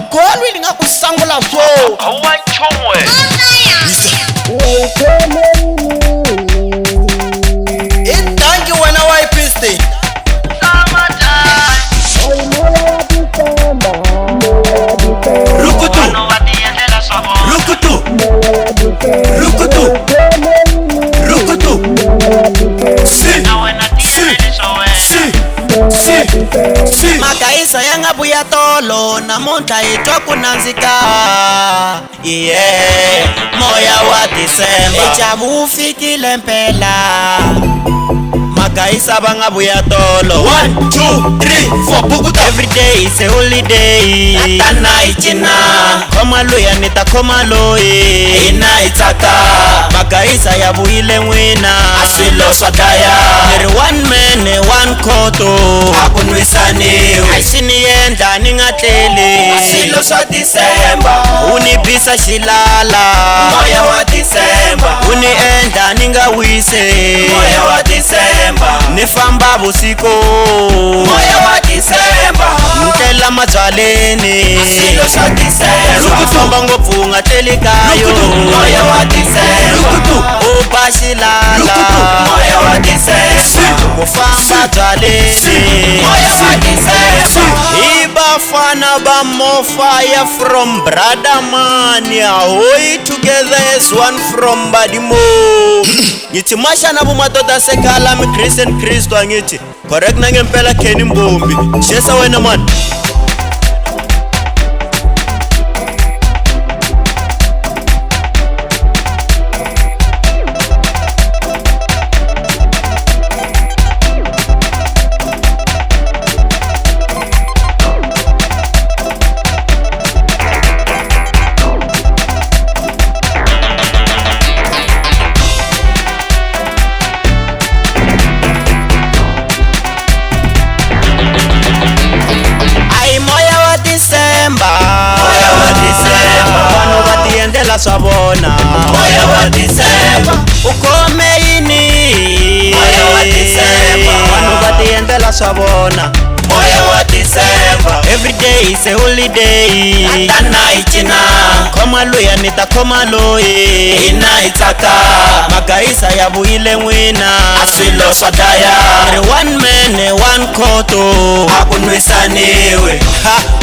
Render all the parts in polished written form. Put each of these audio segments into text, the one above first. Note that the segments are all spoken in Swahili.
awukholwi ngakusangula bro awachongwe thank you wena YPisT Magaisa yanga buya tolo namuntlha hitwa ku nandzika moya wa December ejamu ufikile mpela Magaisa banga buya tolo 1 2 3 4 bukuta every day is a holiday atana ichina khoma loya nita khoma loyi ina itaka Magaisa ya buyile nwina asilo swadaya niri one man one koto akunwisaniwe ayishiniyendla ningatleli asilo swa December unibisa xilala moya wa December uniendla ningawise moya wa December nifamba vusiku moya wa December ntlela mabyaleni asilo swa December ukufamba ngopfu ungatleli kayo moya wa December uba xilala moya wa December kufamba byaleni moya wa December ibafana ba more fire from brother mani ahoy together as one from badimo ngithi mashana bumadoda sekhala mi Christian Kristo angithi correct nangempela kheni mbombi shesa wena man swabona moya wa December ukome yini moya wa December vanhu va tiendlela swabona moya wa December every day is a holiday atana ichina khoma loya nita khoma loyi ina itaka Magaisa ya buyile nwina asilo swadaya niri one man one koto akunwisaniwe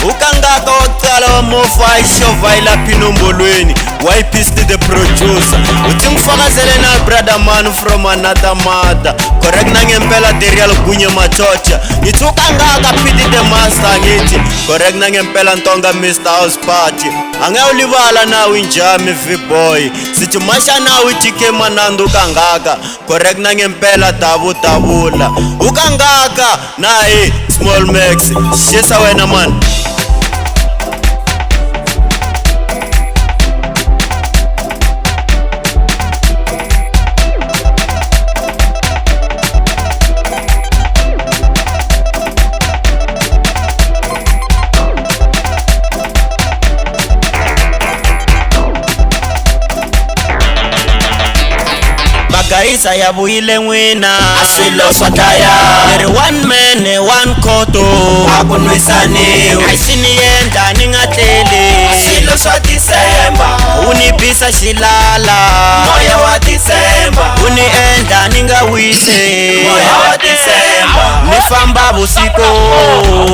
ukangaka waqala mofa ishova ilaphi nombolweni YPisT the producer uthi ngifakazele na brother man from another mother correct nangempela the real gunye machocha ngithi ukangaka piti the master ngithi correct nangempela ntonga Mr House Party angayolibala nawe injami V-boy sithi masha nawe chike manando ukangaka correct nangempela tabula ukangaka nae small max shesa wena man Magaisa ya buyile nwina asilo swadaya niri one man one koto akunwisaniwe ayishiniyendla ningatleli asilo swa December unibisa xilala moya wa December uniendla ningawise moya wa December nifamba vusiku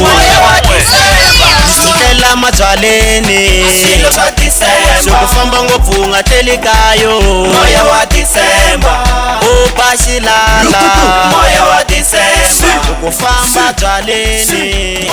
moya wa December ntlela mabyaleni asilo swa December sukufamba ngopfu ungatleli kayo moya wa December uba xilala moya wa December ukufamba byaleni